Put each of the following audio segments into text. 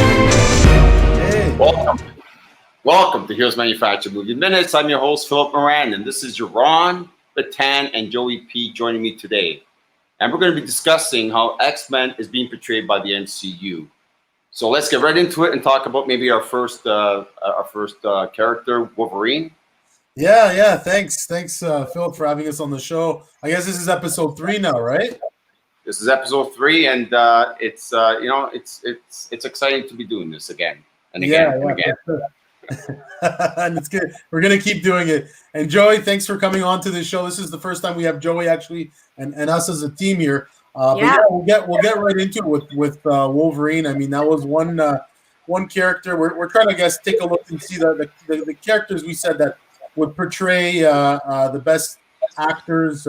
Hey. Welcome to Heroes Manufactured Movie Minutes. I'm your host, Philip Moran, and this is Yaron, Betan, and Jowy P joining me today. And we're going to be discussing how X-Men is being portrayed by the MCU. So let's get right into it and talk about maybe our first character, Wolverine. Yeah. Thanks, Philip, for having us on the show. I guess this is episode 3 now, right? This is episode 3, and it's exciting to be doing this again and again and again. Sure. And it's good. We're gonna keep doing it. And Joey, thanks for coming on to the show. This is the first time we have Joey actually and us as a team here. But we'll get right into it with Wolverine. I mean, that was one character. We're trying to take a look and see the characters we said that would portray the best actors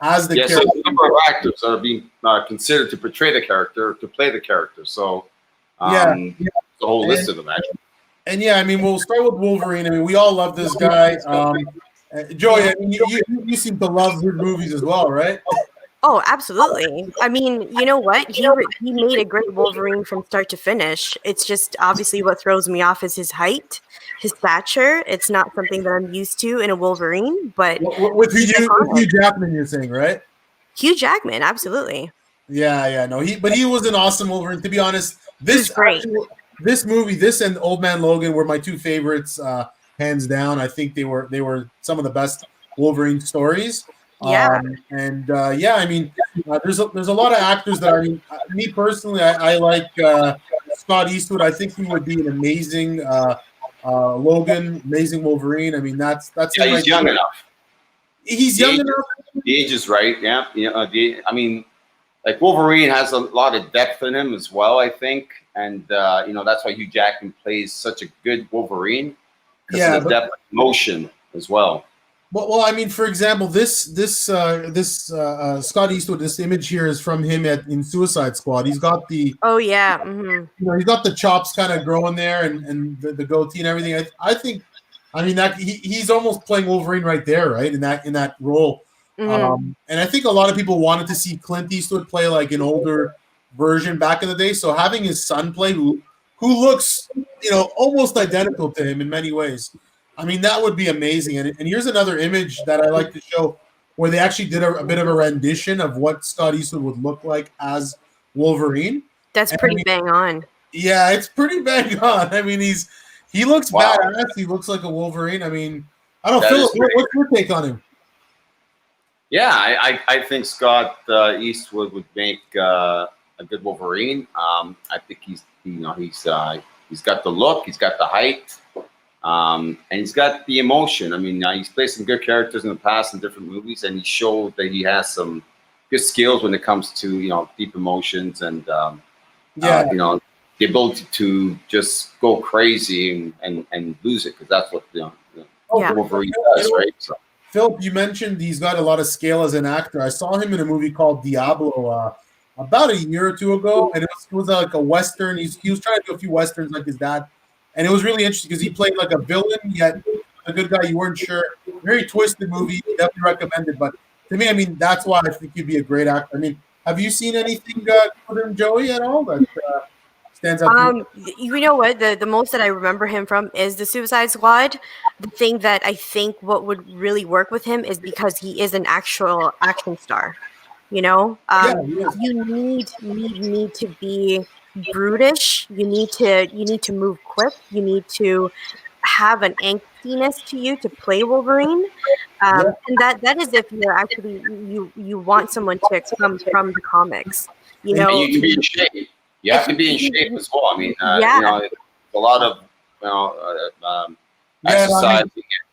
as the character. So the number of actors that are being considered to portray the character, to play the character. So the whole list of them actually. And I mean, we'll start with Wolverine. I mean, we all love this guy. Joey, I mean, you seem to love his movies as well, right? Oh, absolutely. I mean, you know what? He made a great Wolverine from start to finish. It's just obviously what throws me off is his height, his stature. It's not something that I'm used to in a Wolverine, but with Hugh Jackman, you're saying, right? Hugh Jackman, absolutely. Yeah. No, he was an awesome Wolverine. To be honest, this movie, this and Old Man Logan were my two favorites, hands down. I think they were some of the best Wolverine stories. Yeah. I mean, there's a lot of actors that me personally, I like Scott Eastwood. I think he would be an amazing Logan, amazing Wolverine. I mean, that's he's young enough. He's young enough. The age is right. Yeah. I mean, like Wolverine has a lot of depth in him as well, I think. And, that's why Hugh Jackman plays such a good Wolverine. Because of the depth of emotion as well. Well, I mean, for example, this Scott Eastwood, this image here is from him in Suicide Squad. He's got the he's got the chops kind of growing there and the goatee and everything. I think that he's almost playing Wolverine right there, right in that role. Mm-hmm. And I think a lot of people wanted to see Clint Eastwood play like an older version back in the day. So having his son play, who looks almost identical to him in many ways. I mean, that would be amazing. And here's another image that I like to show where they actually did a bit of a rendition of what Scott Eastwood would look like as Wolverine. That's pretty bang on. Yeah, it's pretty bang on. I mean, he looks badass. He looks like a Wolverine. I mean, I don't know, Philip, what's your take on him? Yeah, I think Scott Eastwood would make a good Wolverine. I think he's got the look, he's got the height. And he's got the emotion. I mean, he's played some good characters in the past in different movies, and he showed that he has some good skills when it comes to deep emotions and the ability to just go crazy and lose it, because that's what Wolverine does, right? So. Philip, you mentioned he's got a lot of scale as an actor. I saw him in a movie called Diablo about a year or two ago, and it was like a Western. He was trying to do a few Westerns like his dad. And it was really interesting because he played like a villain, yet a good guy. You weren't sure. Very twisted movie. Definitely recommended. But to me, I mean, that's why I think he'd be a great actor. I mean, have you seen anything for him, Joey, at all that stands out? You know what? The most that I remember him from is the Suicide Squad. The thing that I think what would really work with him is because he is an actual action star. You need to be brutish. You need to move quick. You need to have an angstiness to you to play Wolverine, and that is if you're actually you want someone to come from the comics. And you can be in shape. You have to be in shape as well. I mean, a lot of exercising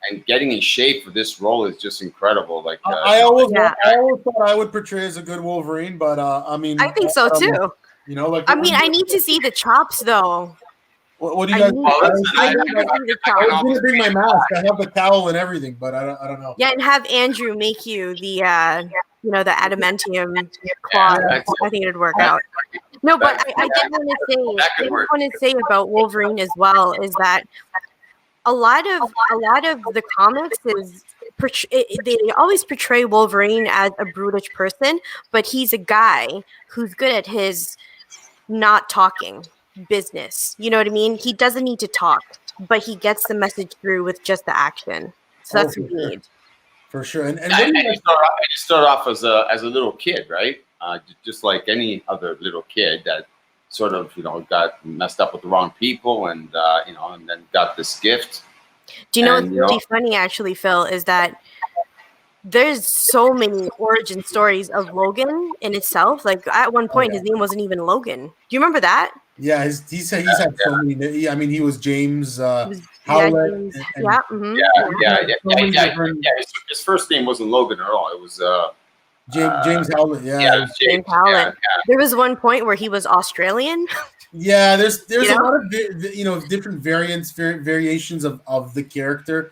and getting in shape for this role is just incredible. Like I always thought I would portray as a good Wolverine, but I think so too. I need to see the chops though. What do you guys? I was going to bring my mask. I have the towel and everything, but I don't know. Yeah, and have Andrew make you the the adamantium claw. I think it'd work out. No, but I did want to say about Wolverine as well is that a lot of the comics is they always portray Wolverine as a brutish person, but he's a guy who's good at his not talking. business. You know what I mean? He doesn't need to talk, but he gets the message through with just the action. So that's what we need. For sure. And you start off as a little kid, right? Just like any other little kid that sort of, got messed up with the wrong people and, and then got this gift. Do you know what's really funny, actually, Phil, is that there's so many origin stories of Logan in itself. Like, at one point, his name wasn't even Logan. Do you remember that? Yeah, he's had so many. I mean, he was James Howlett. His first name wasn't Logan at all. It was James Howlett. James Howlett. There was one point where he was Australian. Yeah, there's a lot of different variations of the character.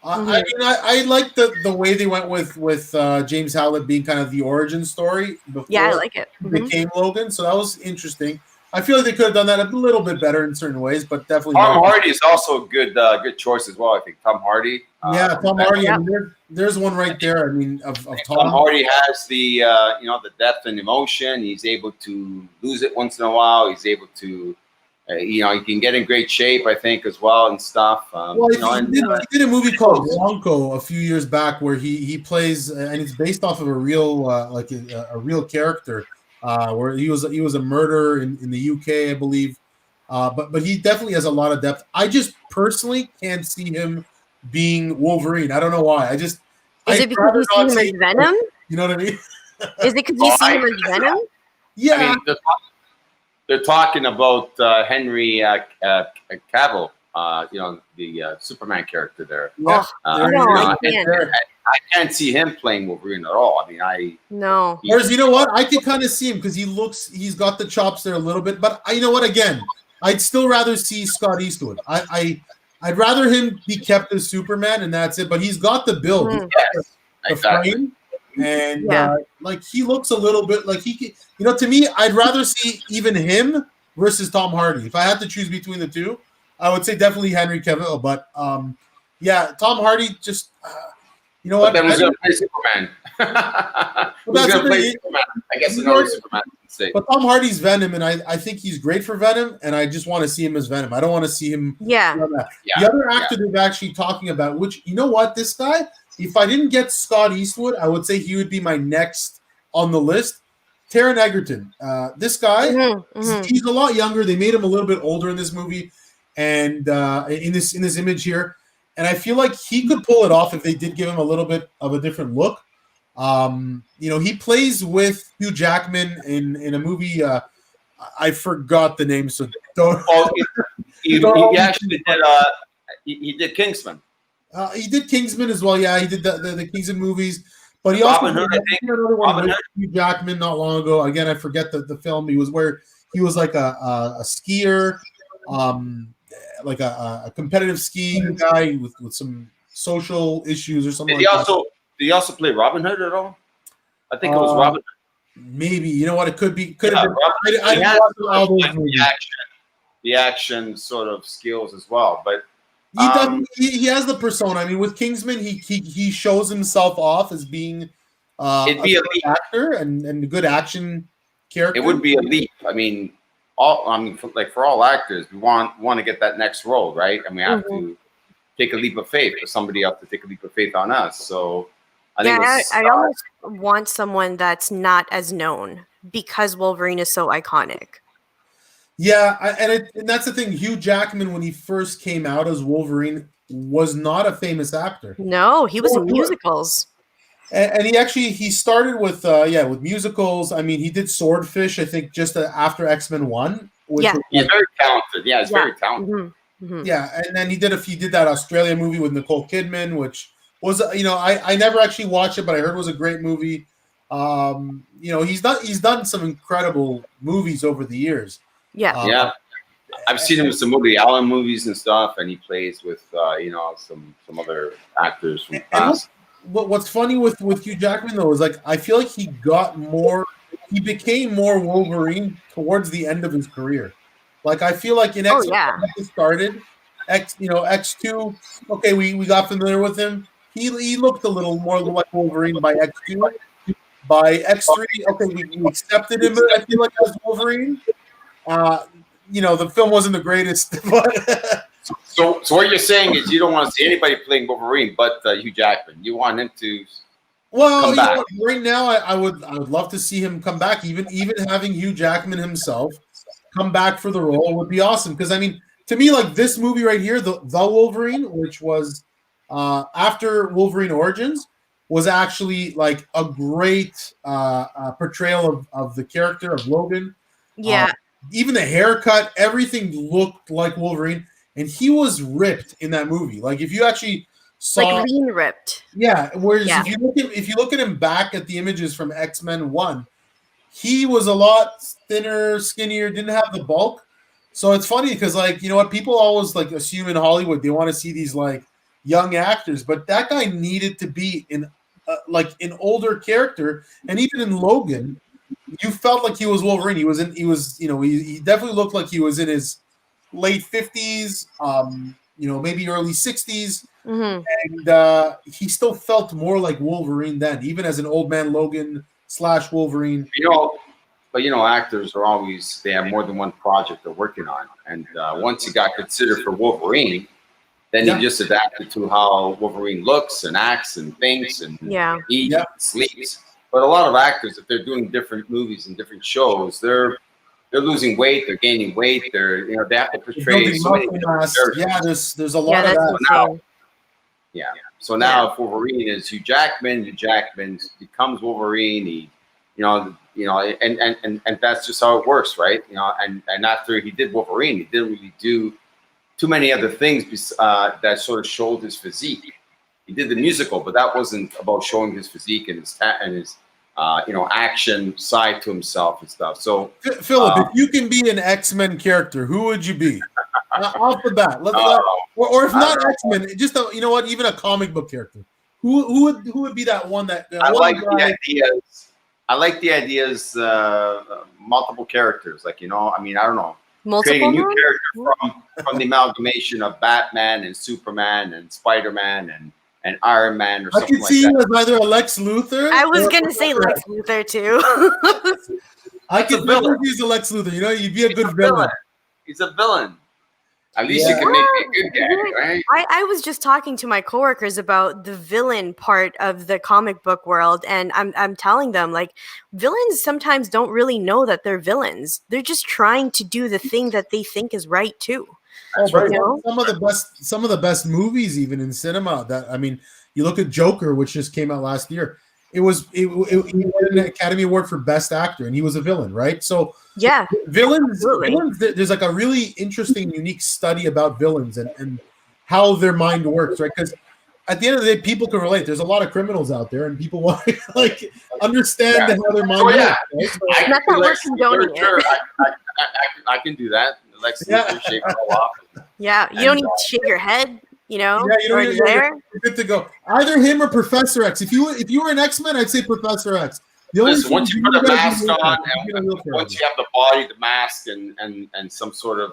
I like the way they went with James Howlett being kind of the origin story before I like it. Became Logan, so that was interesting. I feel like they could have done that a little bit better in certain ways, but definitely. Tom Hardy is also a good choice as well. I think Tom Hardy. Tom Hardy. I mean, there's one right there. I mean, of Tom Hardy has the the depth and emotion. He's able to lose it once in a while. He's able to, he can get in great shape, I think, as well and stuff. He did a movie called Blanco a few years back where he plays, and it's based off of a real a real character. Where he was a murderer in the UK, I believe, but he definitely has a lot of depth. I just personally can't see him being Wolverine. I don't know why. Is it because you see him as Venom? You know what I mean? Is it because you see him as Venom? Yeah. I mean, they're talking about Henry Cavill. The Superman character there. Yeah. I can't see him playing Wolverine at all. I mean, no. Whereas, you know what? I can kind of see him because he's got the chops there a little bit. But you know what? Again, I'd still rather see Scott Eastwood. I'd rather him be kept as Superman, and that's it. But he's got the build, the frame, and he looks a little bit like he can. To me, I'd rather see even him versus Tom Hardy. If I had to choose between the two, I would say definitely Henry Cavill. But Tom Hardy just. You know what? Then who's going to play Superman? Who's going to play Superman? I guess another Superman. But Tom Hardy's Venom, and I think he's great for Venom, and I just want to see him as Venom. I don't want to see him. The other actor they're actually talking about, which, you know what, this guy, if I didn't get Scott Eastwood, I would say he would be my next on the list. Taron Egerton. This guy, he's a lot younger. They made him a little bit older in this movie, and in this image here. And I feel like he could pull it off if they did give him a little bit of a different look. He plays with Hugh Jackman in a movie. I forgot the name, so don't. He actually did. He did Kingsman. He did Kingsman as well. Yeah, he did the Kingsman movies. But he also did another one with Hugh Jackman not long ago. Again, I forget the film. He was like a skier. Like a competitive skiing guy with some social issues or something. Did he also play Robin Hood at all? I think it was Robin Hood. Maybe. You know what? It could be. Could have been. The action sort of skills as well, but he has the persona. I mean, with Kingsman, he shows himself off as being a good actor and a good action character. It would be a leap. I mean. For all actors, we want to get that next role, right? And we have to take a leap of faith for somebody else to take a leap of faith on us. So I almost want someone that's not as known because Wolverine is so iconic. Yeah, and that's the thing. Hugh Jackman, when he first came out as Wolverine, was not a famous actor. No, he was in musicals. And he started with musicals. I mean, he did Swordfish, I think, just after X-Men 1. He's very talented. Yeah, he's very talented. Mm-hmm. Yeah, and then he did that Australia movie with Nicole Kidman, which was I never actually watched it, but I heard it was a great movie. He's done some incredible movies over the years. Yeah. I've seen him in some Woody Allen movies and stuff, and he plays with some other actors from the past. What's funny with Hugh Jackman though is I feel like he became more Wolverine towards the end of his career. I feel like in X-Men he started X2. Okay, we got familiar with him. He looked a little more like Wolverine by X2. By X3, okay, we accepted him. I feel like as Wolverine. the film wasn't the greatest. But so what you're saying is you don't want to see anybody playing Wolverine but Hugh Jackman. You want him to come back. Right now, I would love to see him come back. Even having Hugh Jackman himself come back for the role would be awesome. Because I mean, to me, like this movie right here, the Wolverine, which was after Wolverine Origins, was actually like a great portrayal of the character of Logan. Yeah. Even the haircut, everything looked like Wolverine, and he was ripped in that movie. Like if you actually saw, like lean ripped. Yeah. Whereas if you look at him back at the images from X-Men 1, he was a lot thinner, skinnier, didn't have the bulk. So it's funny because like what, people always like assume in Hollywood they want to see these like young actors, but that guy needed to be in like an older character, and even in Logan, you felt like he was Wolverine. He definitely looked like he was in his late 50s, maybe early 60s. Mm-hmm. And he still felt more like Wolverine then, even as an old man Logan / Wolverine. But actors are always, they have more than one project they're working on. And once he got considered for Wolverine, then he just adapted to how Wolverine looks and acts and thinks and eats and sleeps. But a lot of actors, if they're doing different movies and different shows, they're losing weight, they're gaining weight, they have to portray so many different characters. There's a lot of that. So now if Wolverine is Hugh Jackman becomes Wolverine. And that's just how it works, right? And after he did Wolverine, he didn't really do too many other things that sort of showed his physique. He did the musical, but that wasn't about showing his physique and his action side to himself and stuff. So, Philip, if you can be an X-Men character, who would you be? Off the bat, or if not X-Men, just even a comic book character. Who would be that one that I like the ideas. I like the ideas. Multiple characters, I don't know. Creating a new character from the amalgamation of Batman and Superman and Spider-Man and Iron Man or something like that. I could see you as either a Lex Luthor. I was going to say Lex Luthor too. I could use a Lex Luthor. You'd be a good villain. He's a villain. At least you can make me a good guy, right? I was just talking to my coworkers about the villain part of the comic book world, and I'm telling them, like, villains sometimes don't really know that they're villains. They're just trying to do the thing that they think is right too. That's right. Some of the best movies, even in cinema. You look at Joker, which just came out last year. He won an Academy Award for Best Actor, and he was a villain, right? So villains. There's like a really interesting, unique study about villains and how their mind works, right? Because at the end of the day, people can relate. There's a lot of criminals out there, and people want to understand how their mind works. Right? So, not that we're condoning it. I can do that. Lex Luthor, shake it all off. Yeah, you don't need to shake your head. You're good to go. Either him or Professor X. If you were an X-Men, I'd say Professor X. Listen, once you put a mask on, and once you have the body, the mask, and some sort of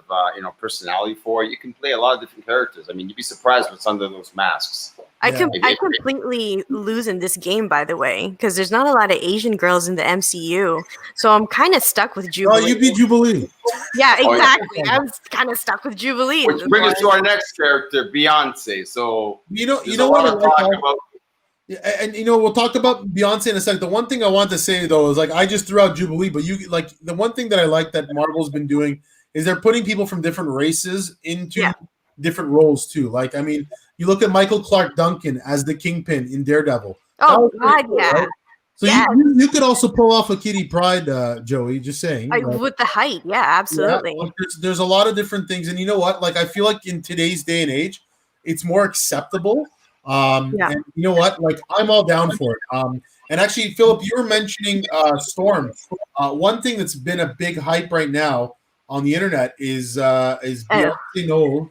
personality for it, you can play a lot of different characters. I mean, you'd be surprised what's under those masks. I completely lose in this game, by the way, because there's not a lot of Asian girls in the MCU, so I'm kind of stuck with Jubilee. Oh, you beat Jubilee. Yeah, exactly. I'm kind of stuck with Jubilee. Which brings us to our next character, Beyonce. So you know what I talk about. And we'll talk about Beyonce in a second. The one thing I want to say though is I just threw out Jubilee, but the one thing that I like that Marvel's been doing is they're putting people from different races into different roles too. You look at Michael Clark Duncan as the Kingpin in Daredevil. Oh God, yeah. Right? So you could also pull off a Kitty Pryde, Joey. Just saying. With the height, yeah, absolutely. Yeah, there's a lot of different things, and you know what? I feel like in today's day and age, it's more acceptable. And you know what? I'm all down for it. And actually, Philip, you were mentioning Storm. One thing that's been a big hype right now on the internet is Beyonce Knowles.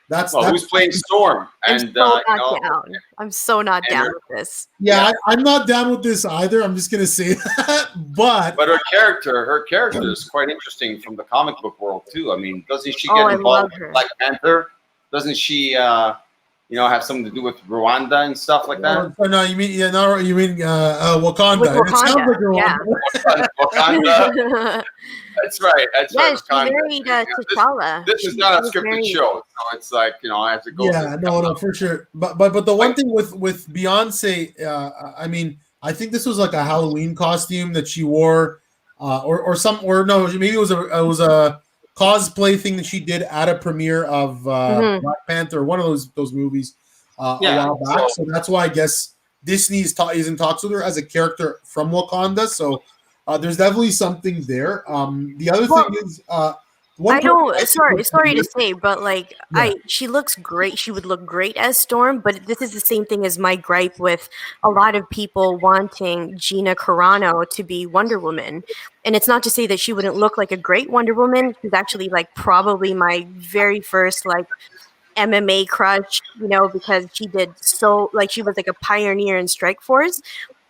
That's who's playing Storm. I'm so not down with this. Yeah, I'm not down with this either. I'm just gonna say that. But her character is quite interesting from the comic book world too. I mean, doesn't she get involved with Black Panther? Doesn't she have something to do with Rwanda and stuff like that. No, you mean Wakanda. With Wakanda. It sounds like Rwanda. Wakanda. That's right. That's right. She married T'Challa. This is not a scripted show, so it's like I have to go. Yeah, no, for sure. But the one thing with Beyonce, I mean, I think this was like a Halloween costume that she wore, maybe it was a cosplay thing that she did at a premiere of Black Panther, one of those movies a while back. So that's why I guess Disney is in talks with her as a character from Wakanda. So there's definitely something there. The other thing is, sorry to say, but she looks great. She would look great as Storm, but this is the same thing as my gripe with a lot of people wanting Gina Carano to be Wonder Woman. And it's not to say that she wouldn't look like a great Wonder Woman. She's actually probably my very first MMA crush, because she did she was like a pioneer in Strike Force,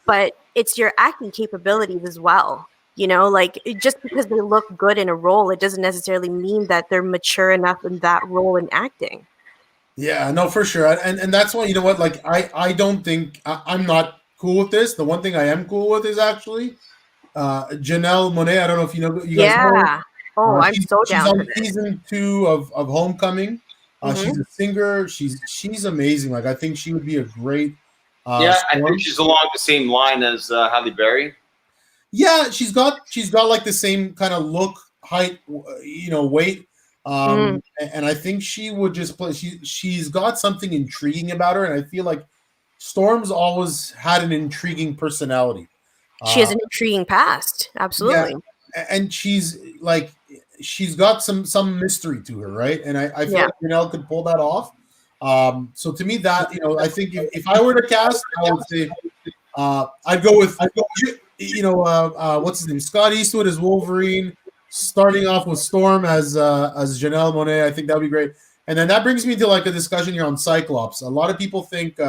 but it's your acting capabilities as well. Just because they look good in a role, it doesn't necessarily mean that they're mature enough in that role in acting. Yeah, no, for sure. And that's why, I don't think I'm not cool with this. The one thing I am cool with is actually Janelle Monáe. I don't know if you guys know her. Oh, I'm so down. She's on season 2 of Homecoming. She's a singer. She's amazing. I think she would be a great I think she's along the same line as Halle Berry. Yeah, she's got like the same kind of look, height, weight. And I think she would just play. She's got something intriguing about her, and I feel like Storm's always had an intriguing personality. She has an intriguing past, absolutely. Yeah, and she's got some mystery to her, right? And I feel like Janelle could pull that off. So to me, that I think if I were to cast, I would say I'd go with what's his name? Scott Eastwood as Wolverine, starting off with Storm as Janelle Monáe. I think that would be great. And then that brings me to a discussion here on Cyclops. A lot of people think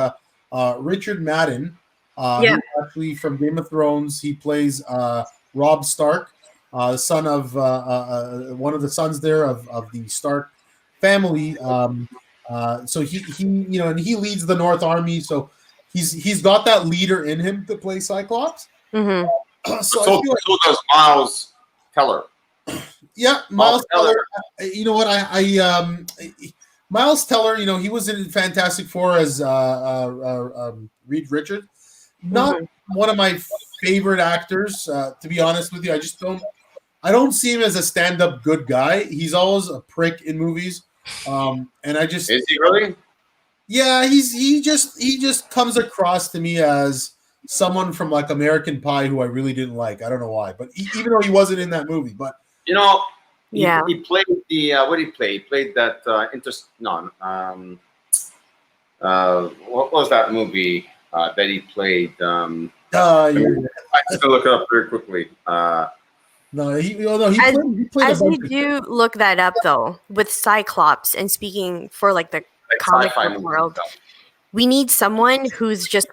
Richard Madden, who's actually from Game of Thrones, he plays Robb Stark, the son of one of the sons there of the Stark family. So he leads the North Army. So he's got that leader in him to play Cyclops. So does Miles Teller. Yeah, Miles Teller. You know what? Miles Teller. He was in Fantastic Four as Reed Richards. Not one of my favorite actors, to be honest with you. I don't see him as a stand-up good guy. He's always a prick in movies. And is he really? Yeah, he just comes across to me as someone from American Pie who I really didn't like. I don't know why, but even though he wasn't in that movie, but he played the what did he play? He played that what was that movie that he played? I'm just gonna look it up very quickly. He played as you do look that up though with Cyclops, and speaking for the comic book world, we need someone who's just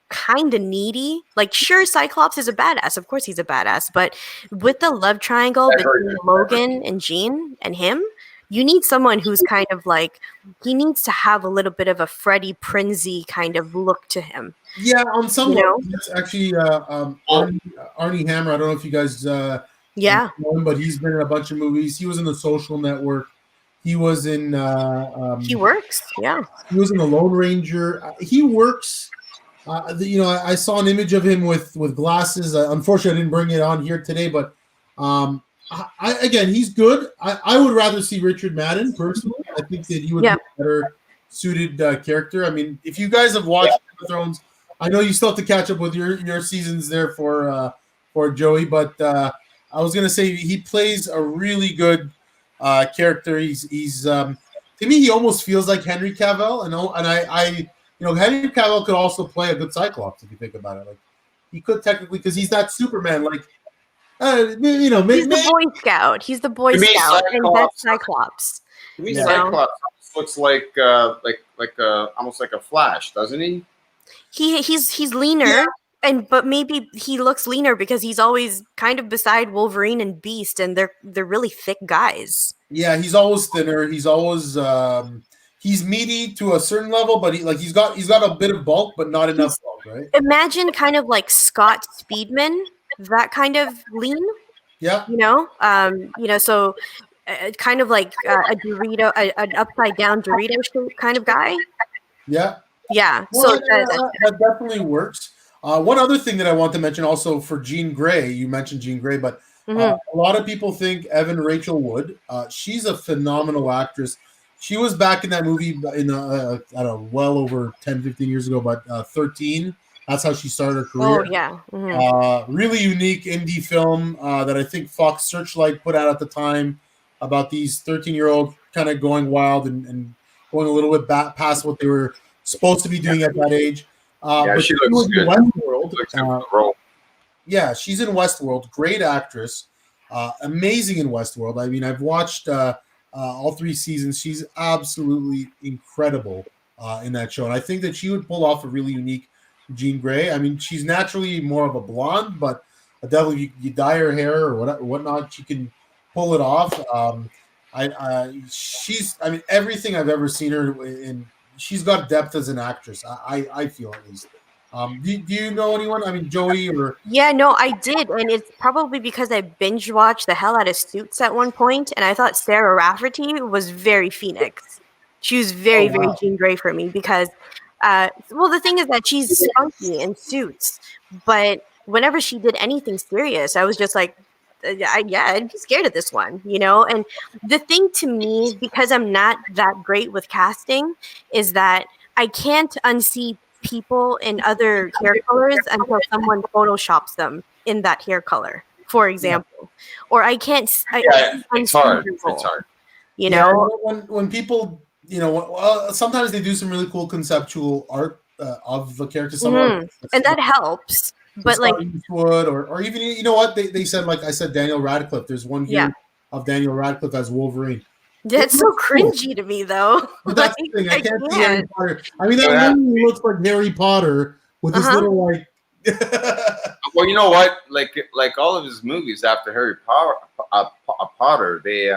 kind of needy. Sure, Cyclops is a badass. Of course he's a badass. But with the love triangle between Logan and Jean and him, you need someone who's kind of he needs to have a little bit of a Freddie Prinze kind of look to him. Yeah, on some level, it's actually Arnie Hammer. I don't know if you guys know him, but he's been in a bunch of movies. He was in The Social Network. He was in He works, yeah. He was in The Lone Ranger. He works. I saw an image of him with glasses. Unfortunately, I didn't bring it on here today, but again, he's good. I would rather see Richard Madden personally. I think that he would be a better suited character. I mean, if you guys have watched Game of Thrones, I know you still have to catch up with your seasons there for Joey, but I was gonna say he plays a really good character. He's to me, he almost feels like Henry Cavill, and I Henry Cavill could also play a good Cyclops if you think about it. He could technically, because he's not Superman. He's the Boy Scout. He's the Boy Scout, and that's Cyclops. To me, Cyclops looks like almost like a Flash, doesn't he? He's leaner, but maybe he looks leaner because he's always kind of beside Wolverine and Beast, and they're really thick guys. Yeah, he's always thinner. He's always he's meaty to a certain level, but he's got a bit of bulk, but not enough bulk, right? Imagine kind of like Scott Speedman, that kind of lean. Yeah. So kind of like a Dorito, an upside down Dorito shape kind of guy. Yeah. Yeah. Well, that definitely works. One other thing that I want to mention also for Jean Grey, you mentioned Jean Grey, but a lot of people think Evan Rachel Wood. She's a phenomenal actress. She was back in that movie in, I don't know, well over 10, 15 years ago, but 13. That's how she started her career. Oh, yeah. Really unique indie film that I think Fox Searchlight put out at the time about these 13-year-olds kind of going wild and going a little bit past what they were supposed to be doing at that age. But she looks good. Westworld. Yeah, she's in Westworld. Great actress. Amazing in Westworld. I mean, I've watched all 3 seasons. She's absolutely incredible in that show. And I think that she would pull off a really unique Jean Grey. I mean, she's naturally more of a blonde, but definitely if you dye her hair or whatnot, she can pull it off. She's everything I've ever seen her in, she's got depth as an actress. I feel at least. Do you know anyone? I mean, Joey or? Yeah, no, I did, and it's probably because I binge watched the hell out of Suits at one point, and I thought Sarah Rafferty was very Phoenix. She was very Jean Grey for me because, the thing is that she's spunky in Suits, but whenever she did anything serious, I was just like, I'd be scared of this one, And the thing to me, because I'm not that great with casting, is that I can't unsee people in other hair colors until someone photoshops them in that hair color, for example. Or I can't. It's hard. It's hard. When people, sometimes they do some really cool conceptual art of the character. And that helps. But like Eastwood or even what they said, like I said, Daniel Radcliffe. There's one here of Daniel Radcliffe as Wolverine. That's so cringy to me, though. But that's the thing. I can't see Harry Potter. I mean, that movie looks like Harry Potter with this little like. Well, you know what? Like all of his movies after Harry Potter, they're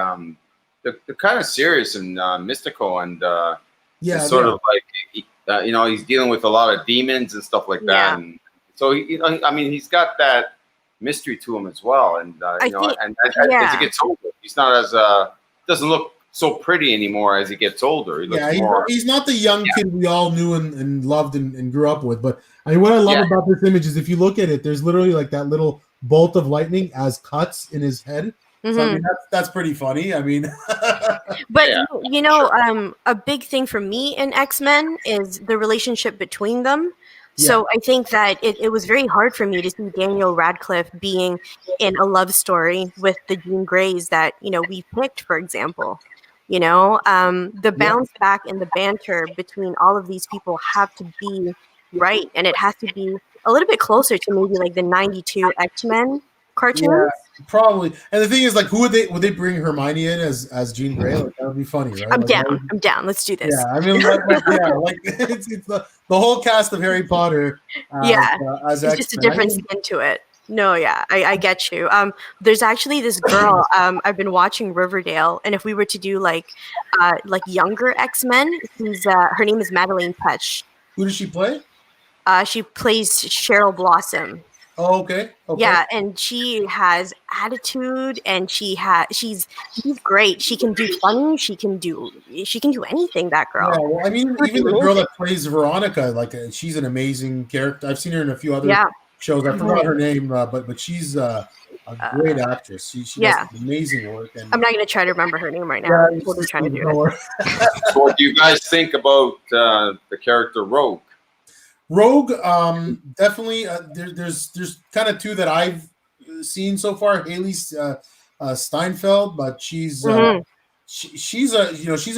kind of serious and mystical and sort of like he's dealing with a lot of demons and stuff like that. And so he's got that mystery to him as well. And as he gets older, he's not as doesn't look so pretty anymore as he gets older. He looks he's not the young kid we all knew and loved and grew up with. But I mean, what I love about this image is if you look at it, there's literally like that little bolt of lightning as cuts in his head. So I mean, that's pretty funny. I mean, but a big thing for me in X-Men is the relationship between them. So I think that it was very hard for me to see Daniel Radcliffe being in a love story with the Jean Greys that, we picked, for example. The bounce back and the banter between all of these people have to be right. And it has to be a little bit closer to maybe like the 92 X-Men cartoons. Yeah, probably. And the thing is, like, would they bring Hermione in as Jean Grey? Like, that would be funny, right? I'm down. Let's do this. Yeah, I mean, it's the whole cast of Harry Potter. As it's just a different spin to it. No, I get you. There's actually this girl. I've been watching Riverdale, and if we were to do like younger X-Men, her name is Madeleine Petsch. Who does she play? She plays Cheryl Blossom. Oh, okay. Yeah, and she has attitude, and she's great. She can do funny. She can do anything. That girl. Yeah, well, I mean, even the girl that plays Veronica, she's an amazing character. I've seen her in a few other shows. I forgot her name, but she's a great actress. She does amazing work. And I'm not going to try to remember her name right now. I'm totally trying to do it. So what do you guys think about the character Rogue? Rogue, definitely. There's kind of 2 that I've seen so far. Haley Steinfeld, but she's a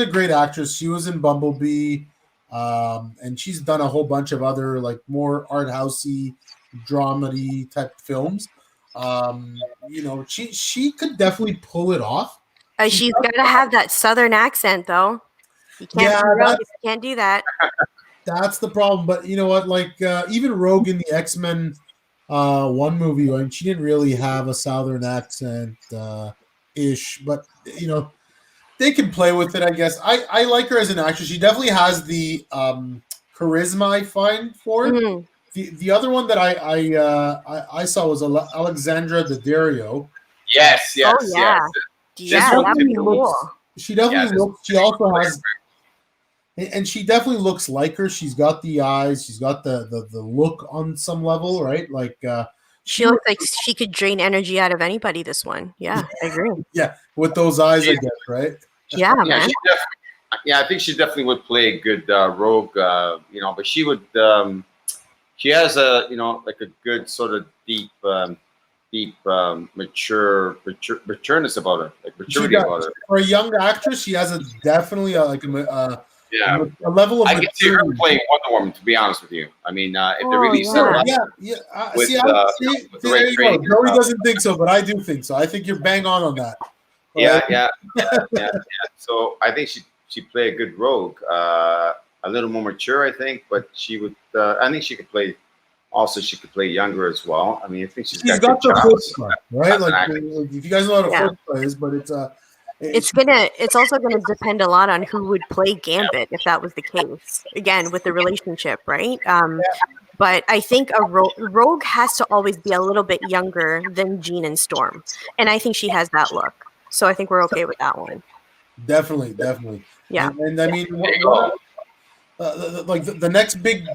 great actress. She was in Bumblebee, and she's done a whole bunch of other like more art housey, dramedy type films. She could definitely pull it off. She's got to have that Southern accent, though. You can't do that. That's the problem. But you know what? Like even Rogue in the X-Men one movie, I mean, she didn't really have a Southern accent ish. But they can play with it, I guess. I like her as an actress. She definitely has the charisma I find for it. Mm-hmm. The other one that I saw was Alexandra Daddario. Yes. Oh yeah, yes. that would be cool. She definitely looks. She also has, and she definitely looks like her. She's got the eyes. She's got the look on some level, right? Like she looks like she could drain energy out of anybody. This one, yeah, I agree. Yeah, with those eyes, I guess, right? Yeah, man. I think she definitely would play a good rogue. But she would. She has a like a good sort of deep matureness about her, like maturity about her. For a young actress, she has a definitely a level of. I can see her playing Wonder Woman. To be honest with you, I mean, if they really set her up, with the right training. Joey doesn't think so, but I do think so. I think you're bang on that. Yeah. So I think she'd play a good rogue, a little more mature, I think, but she would. I think she could play. Also, she could play younger as well. I mean, I think she's got the chutzpah, right? Like, if you guys know what a chutzpah is, but it's also gonna depend a lot on who would play Gambit if that was the case. Again, with the relationship, right? But I think a rogue has to always be a little bit younger than Jean and Storm, and I think she has that look. So I think we're okay with that one. Definitely. Yeah, and I mean. The next big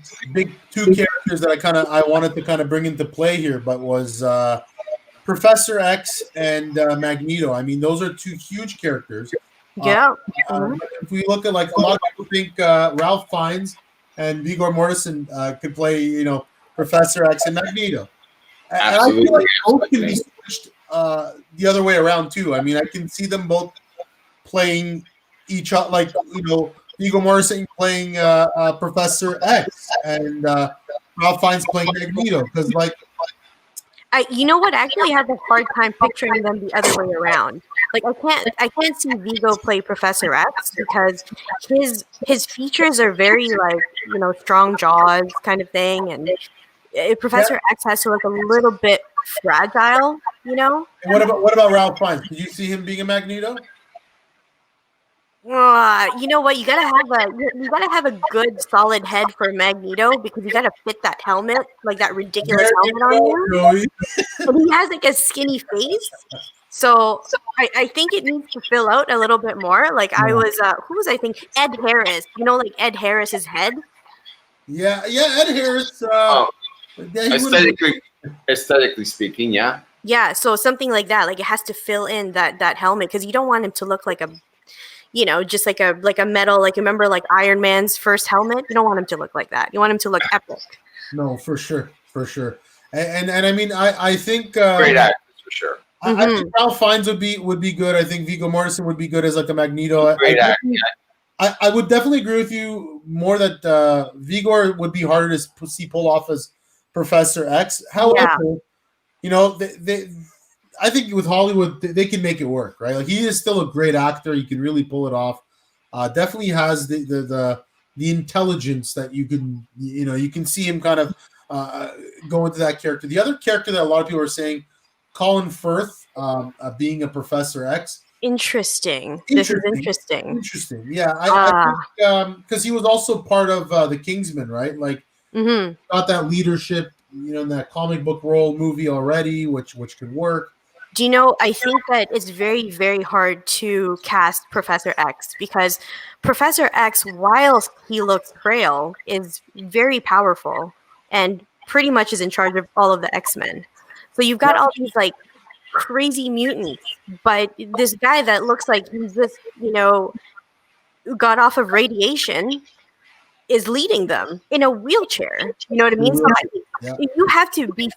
two characters that I wanted to kind of bring into play here, but was Professor X and Magneto. I mean, those are two huge characters. Yeah. If we look at a lot of people think Ralph Fiennes and Viggo Mortensen could play, Professor X and Magneto. Absolutely. And I feel like both can be switched the other way around too. I mean, I can see them both playing each other, Viggo Mortensen playing Professor X and Ralph Fiennes playing Magneto, because you know what? I actually have a hard time picturing them the other way around. Like I can't see Viggo play Professor X because his features are very strong jaws kind of thing, and Professor X has to look a little bit fragile, And what about Ralph Fiennes? Did you see him being a Magneto? You know what? You gotta have a good solid head for Magneto, because you gotta fit that helmet, like that ridiculous helmet on you. And he has a skinny face, so I think it needs to fill out a little bit more. Like I was, who was I think? Ed Harris. Ed Harris's head. Yeah, Ed Harris. Aesthetically speaking, yeah. Yeah, so something like that. Like it has to fill in that helmet, because you don't want him to look like a. Just like a metal, remember Iron Man's first helmet? You don't want him to look like that. You want him to look epic. No, for sure. And I mean, I think great actors for sure. I think Ralph Fiennes would be good. I think Viggo Mortensen would be good as a Magneto. Great actor. I would definitely agree with you more that Viggo would be harder to see pull off as Professor X. However, I think with Hollywood, they can make it work, right? Like, he is still a great actor. He can really pull it off. Definitely has the intelligence that you can see him kind of go into that character. The other character that a lot of people are saying, Colin Firth, being a Professor X. This is interesting. Interesting. Yeah, I think because he was also part of the Kingsman, right? Like, got that leadership, in that comic book role movie already, which could work. Do you know, I think that it's very, very hard to cast Professor X, because Professor X, while he looks frail, is very powerful and pretty much is in charge of all of the X-Men. So you've got all these crazy mutants, but this guy that looks like he's just, got off of radiation is leading them in a wheelchair. You know what I mean? So you have to be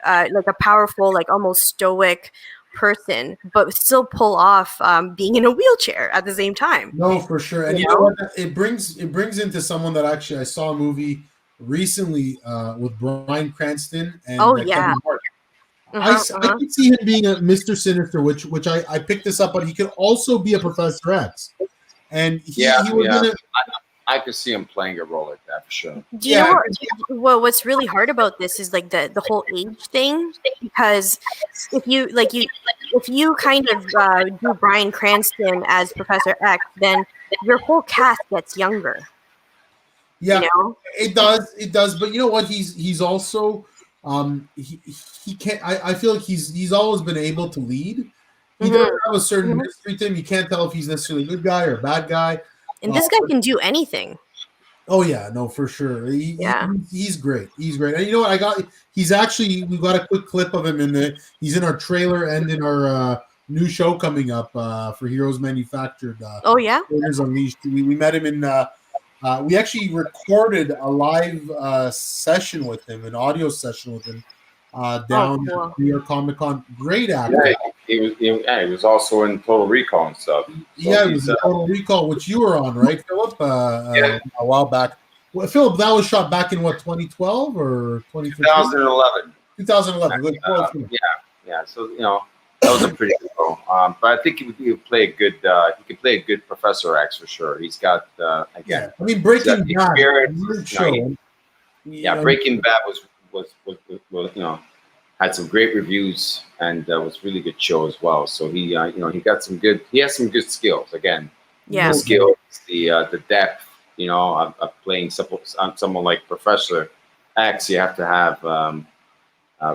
a powerful, almost stoic person, but still pull off being in a wheelchair at the same time. No, for sure. And you know what? It brings into someone that actually I saw a movie recently with Bryan Cranston and Kevin Hart. I could see him being a Mr. Sinister, which I picked this up, but he could also be a Professor X. And I could see him playing a role like that for sure. Do you know what's really hard about this is the whole age thing, because if if you kind of do Bryan Cranston as Professor X, then your whole cast gets younger. Yeah, it does. But you know what? He's also he can't. I feel like he's always been able to lead. He does have a certain mystery to him. You can't tell if he's necessarily a good guy or a bad guy. And this guy can do anything. Oh yeah, no, for sure. He's great. He's great. And you know what? We got a quick clip of him he's in our trailer and in our new show coming up for Heroes Manufactured. Oh yeah. Unleashed. We met him in. We actually recorded a live session with him, an audio session with him down at New York Comic Con. Great actor. Yeah, he was also in Total Recall and stuff. So he was in Total Recall, which you were on, right, Philip? A while back. Well, Philip, that was shot back in what, 2012 or 2011? 2011. Yeah. So that was a pretty good role. But I think he could play a good. He could play a good Professor X for sure. He's got again. I mean, Breaking Bad. Breaking Bad was had some great reviews and was really good show as well. So he he got some good. He has some good skills again. Yeah. The skills, the depth. Of playing someone like Professor X, you have to have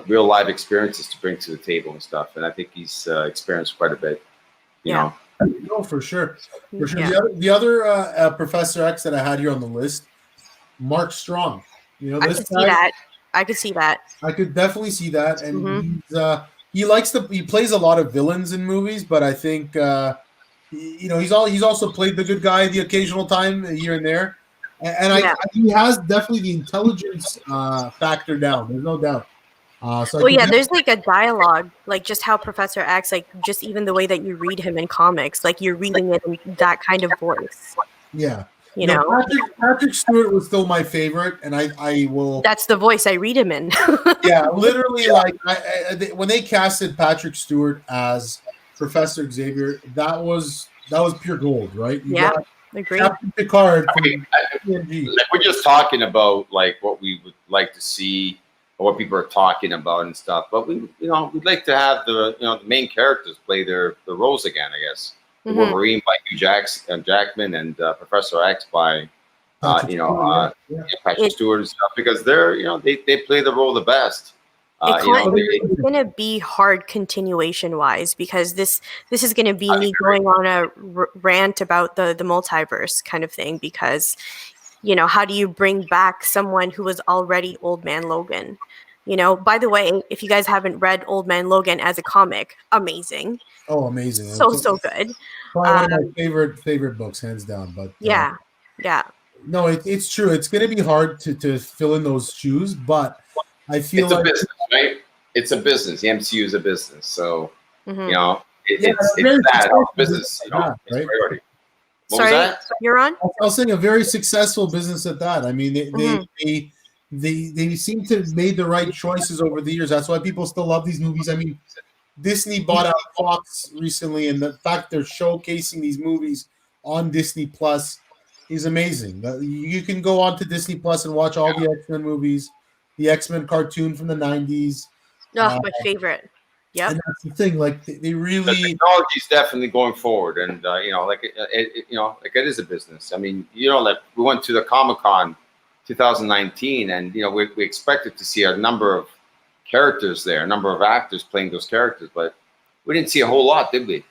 real live experiences to bring to the table and stuff. And I think he's experienced quite a bit. You know. No, for sure. For sure. Yeah. The other Professor X that I had here on the list, Mark Strong. I could see that. I could definitely see that. And he plays a lot of villains in movies, but I think he's also played the good guy the occasional time here and there, and he has definitely the intelligence factor down. There's no doubt. There's like a dialogue, like just how Professor X, like just even the way that you read him in comics, like you're reading it in that kind of voice. Yeah, Patrick Stewart was still my favorite, and I will. That's the voice I read him in. Yeah, literally, like when they casted Patrick Stewart as Professor Xavier, that was pure gold, right? Agreed. Captain Picard. We're just talking about like what we would like to see or what people are talking about and stuff. But we'd like to have the main characters play their roles again. I guess Wolverine by Hugh Jackman and Professor X by Patrick Stewart and stuff, because they play the role the best. It's going to be hard continuation wise, because this is going to be me going on a rant about the multiverse kind of thing, because how do you bring back someone who was already Old Man Logan? By the way, if you guys haven't read Old Man Logan as a comic, amazing. Oh, amazing. So good. Probably one of my favorite books, hands down. But yeah. No, it's true. It's going to be hard to fill in those shoes, but I feel it's a business, right? It's a business. The MCU is a business, so it's that business. It's priority. Sorry, you're on. I was saying a very successful business at that. I mean, they seem to have made the right choices over the years. That's why people still love these movies. I mean, Disney bought out Fox recently, and the fact they're showcasing these movies on Disney Plus is amazing. You can go on to Disney Plus and watch all the X-Men movies. The X-Men cartoon from the 90s. Oh, my favorite. Yeah. And that's the thing. Like they really. The technology is definitely going forward, and it is a business. I mean, like we went to the Comic-Con 2019, and we expected to see a number of characters there, a number of actors playing those characters, but we didn't see a whole lot, did we?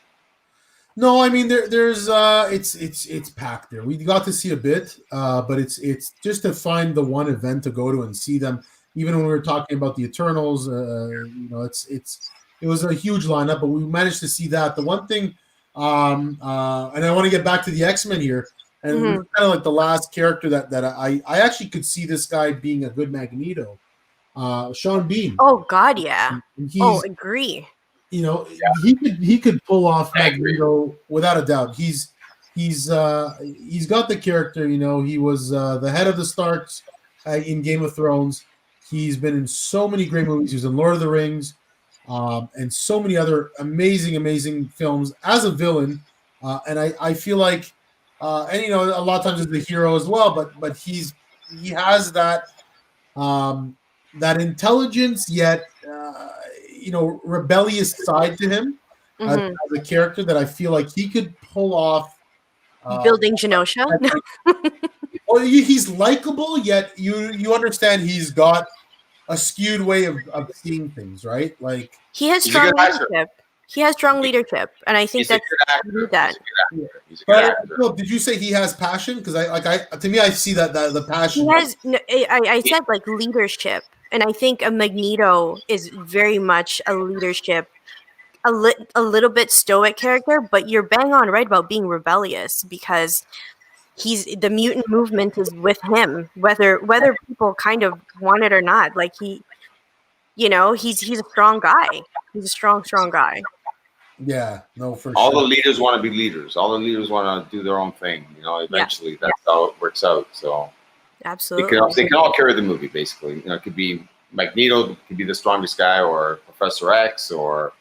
No, I mean there's it's packed there. We got to see a bit, but it's just to find the one event to go to and see them. Even when we were talking about the Eternals, it was a huge lineup, but we managed to see that. The one thing, and I want to get back to the X-Men here, and kind of like the last character that I actually could see this guy being a good Magneto, Sean Bean. Oh God, yeah. Agree. He could pull off Magneto without a doubt. He's got the character. He was the head of the Starks in Game of Thrones. He's been in so many great movies. He was in Lord of the Rings, and so many other amazing films as a villain. And I feel like, a lot of times as the hero as well. But he has that intelligence yet rebellious side to him. as a character that I feel like he could pull off. Building Genosha. Well, he's likable, yet you understand he's got a skewed way of seeing things, right? Like he has strong leadership. He has strong leadership, and I think that's that. But did you say he has passion? Because to me, I see that the passion. He has. I said like leadership, and I think a Magneto is very much a leadership, a little bit stoic character. But you're bang on right about being rebellious because the mutant movement is with him, whether people kind of want it or not. Like he's a strong guy. He's a strong guy. Yeah, no, for all sure. The leaders want to be leaders. All the leaders want to do their own thing. Eventually that's how it works out. So absolutely, they can all carry the movie basically. It could be Magneto, it could be the strongest guy, or Professor X, or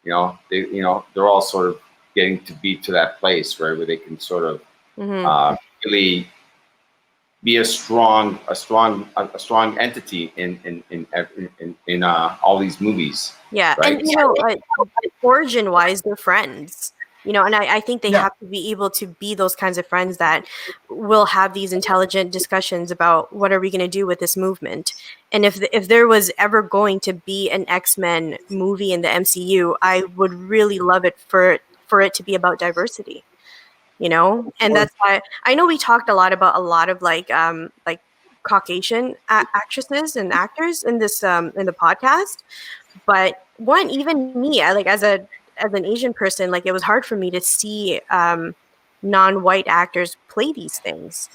they're all sort of getting to be to that place, right, where they can sort of really be a strong entity in all these movies. Yeah, right? And origin-wise, they're friends. And I think they have to be able to be those kinds of friends that will have these intelligent discussions about what are we going to do with this movement. And if there was ever going to be an X-Men movie in the MCU, I would really love it for it to be about diversity. And that's why I know we talked a lot about a lot of like Caucasian actresses and actors in this in the podcast, but even me, as an Asian person, like it was hard for me to see non-white actors play these things.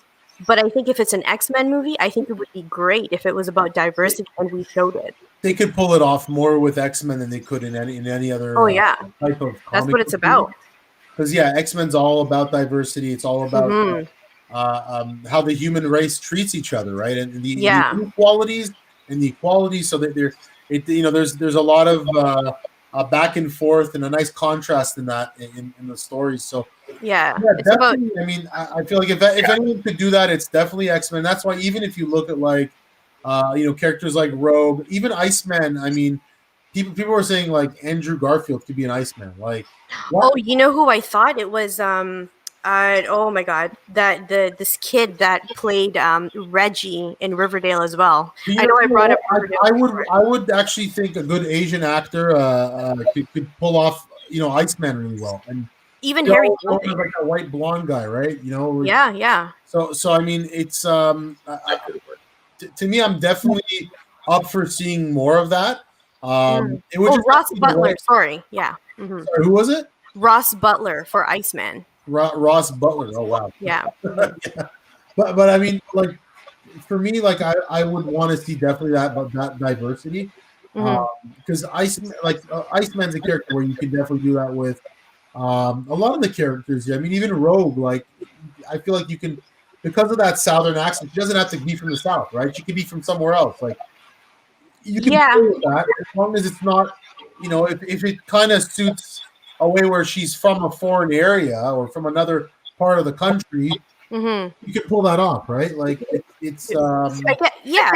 But I think if it's an X-Men movie, I think it would be great if it was about diversity and we showed it. They could pull it off more with X-Men than they could in any other type of. That's what it's about. Because X-Men's all about diversity. It's all about how the human race treats each other, right? And the inequalities and the equalities, so that there's a lot of back and forth and a nice contrast in that in the stories. So definitely. I feel like if anyone could do that, it's definitely X-Men. That's why even if you look at like characters like Rogue, even Iceman. People were saying like Andrew Garfield could be an Iceman. Like, what? Oh, you know who I thought it was? Oh my God, this kid that played Reggie in Riverdale as well. I know I brought up. I would actually think a good Asian actor could pull off Iceman really well, and even Harry like a white blonde guy, right? Yeah. So it's to me, I'm definitely up for seeing more of that. It was Ross Butler. Sorry, yeah. Mm-hmm. Sorry, who was it? Ross Butler for Iceman. Ross Butler. Oh wow. Yeah. But like for me, like I would want to see definitely that diversity, because Iceman's a character where you can definitely do that with a lot of the characters. Even Rogue. Like I feel like you can, because of that Southern accent. She doesn't have to be from the South, right? She could be from somewhere else. Like. You can play with that as long as it's not, if it kind of suits a way where she's from a foreign area or from another part of the country, you can pull that off, right? Like it's I guess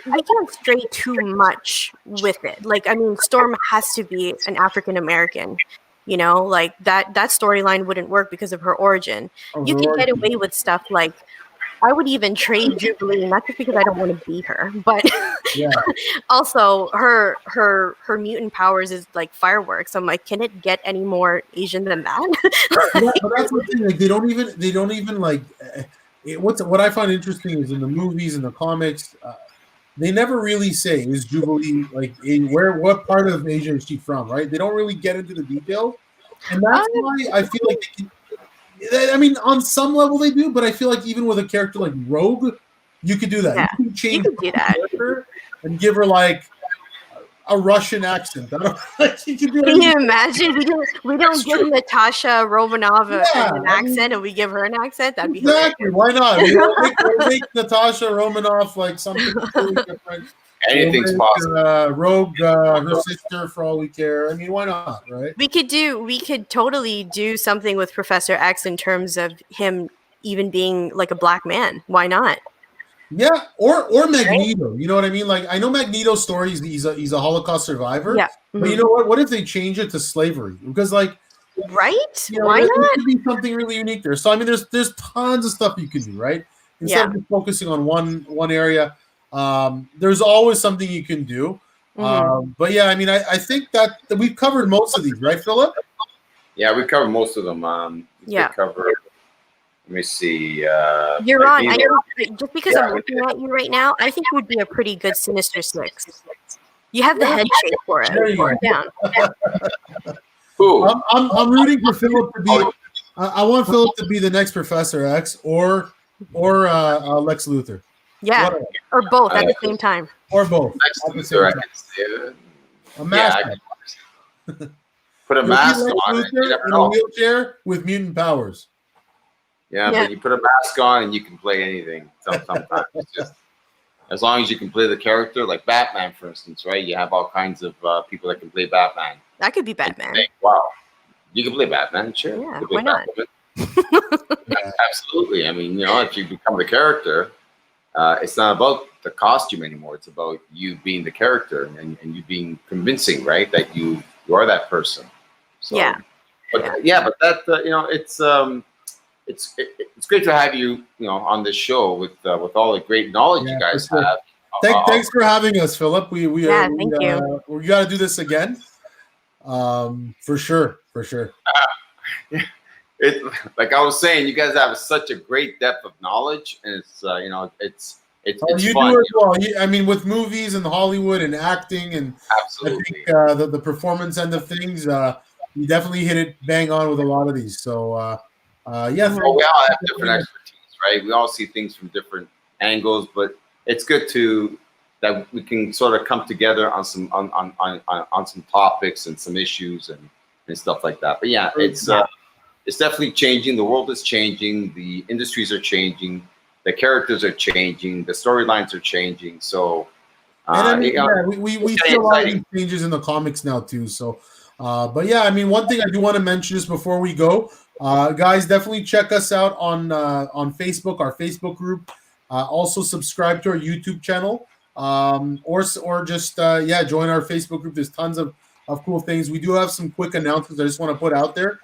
we can't stray too much with it. Like Storm has to be an African American. Like that storyline wouldn't work because of her origin. You can get away with stuff like. I would even trade Jubilee, not just because I don't want to beat her, but also her mutant powers is like fireworks. I'm like, can it get any more Asian than that? But that's the thing. Like they don't even like. What I find interesting is in the movies and the comics, they never really say is Jubilee like what part of Asia is she from, right? They don't really get into the details, and that's why I feel like. On some level they do, but I feel like even with a character like Rogue, you could do that. Yeah, you can change her and give her like a Russian accent. Can you imagine? We don't give Natasha Romanoff an accent, and we give her an accent. That'd be exactly. Why not? Make Natasha Romanoff like something totally different. Anything's possible. Rogue, her sister, for all we care. Why not, right? We could totally do something with Professor X in terms of him even being like a black man. Why not? Yeah, or Magneto. Right? You know what I mean? Like I know Magneto's story. He's a Holocaust survivor. Yeah. But you know what? What if they change it to slavery? Because like, right? You know, Why there not? could be something really unique there. So I mean, there's tons of stuff you can do, right? Instead of just focusing on one area, there's always something you can do. But yeah, I mean, I think that we've covered most of these, right, Philip? Yeah, we covered most of them. We covered. Let me see. Yaron, just because I'm looking at you right now, I think you would be a pretty good Sinister Six. You have the head shape for it. There you go. Down. Who? I'm rooting for Philip to be. I want Philip to be the next Professor X or Lex Luthor. Yeah, or both at the same time. Or both. Lex Luthor, I can see it. A mask. Put a mask on. In a wheelchair with mutant powers. Yeah, but you put a mask on and you can play anything. Sometimes, just as long as you can play the character, like Batman, for instance, right? You have all kinds of people that can play Batman. That could be Batman. Wow, you can play Batman, sure. Yeah, why not? Absolutely. I mean, if you become the character, it's not about the costume anymore. It's about you being the character and you being convincing, right? That you are that person. So, but that it's great to have you on this show with all the great knowledge you guys have. Thanks for having us, Philip. We thank you. We got to do this again. For sure. It, like I was saying, you guys have such a great depth of knowledge, and it's you fun. do as well. I mean, with movies and Hollywood and acting, and absolutely, I think the performance end of things, you definitely hit it bang on with a lot of these. So, we all have different expertise, right? We all see things from different angles, but it's good that we can sort of come together on some on some topics and some issues and stuff like that. But yeah, it's definitely changing. The world is changing. The industries are changing. The characters are changing. The storylines are changing. So, we see a lot of these changes in the comics now too. So, but yeah, I mean, one thing I do want to mention just before we go, guys, definitely check us out on Facebook, our Facebook group. Also, subscribe to our YouTube channel, or just join our Facebook group. There's tons of cool things. We do have some quick announcements I just want to put out there.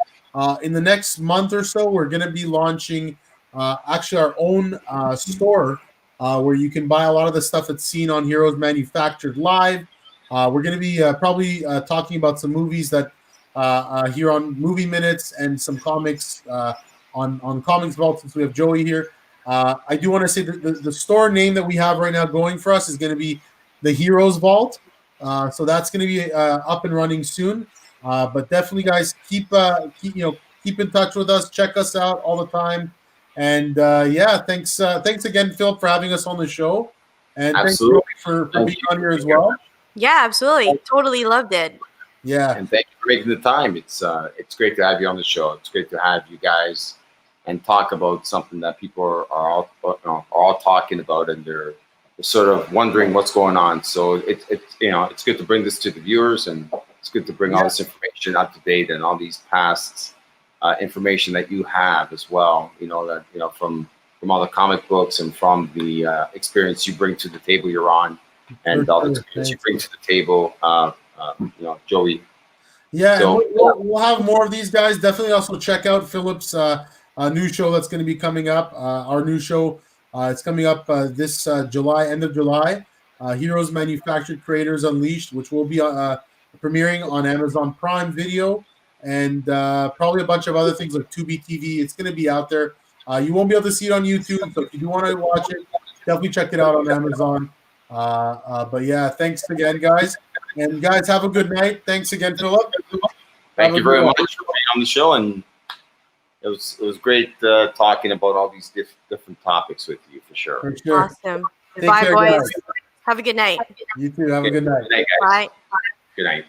In the next month or so, we're going to be launching actually our own store where you can buy a lot of the stuff that's seen on Heroes Manufactured Live. We're going to be probably talking about some movies that here on Movie Minutes and some comics on Comics Vault, since we have Joey here. I do want to say that the store name that we have right now going for us is going to be the Heroes Vault. So that's going to be up and running soon. But definitely, guys, keep in touch with us. Check us out all the time. And thanks again, Philip, for having us on the show. And absolutely. Thanks for being on here as well. Yeah, absolutely. Totally loved it. Yeah. And thank you for making the time. It's great to have you on the show. It's great to have you guys and talk about something that people are all talking about, and they're sort of wondering what's going on. So it's good to bring this to the viewers, and it's good to bring all this information up to date and all these past information that you have as well. From all the comic books and from the experience you bring to the table you're on, and all the experience you bring to the table, Joey. Yeah, so, we'll have more of these guys. Definitely also check out Philip's new show that's going to be coming up. Our new show, it's coming up this July, end of July. Heroes Manufactured Creators Unleashed, which will be premiering on Amazon Prime Video, and probably a bunch of other things like Tubi TV. It's going to be out there. You won't be able to see it on YouTube, so if you do want to watch it, definitely check it out on Amazon. But yeah, thanks again, guys. And guys, have a good night. Thanks again, Philip. Thank you very much for being on the show, and it was great talking about all these different topics with you, for sure. For sure. Awesome. Bye, boys. Guys. Have a good night. You too. Have a good night. Good night, guys. Bye. Good night.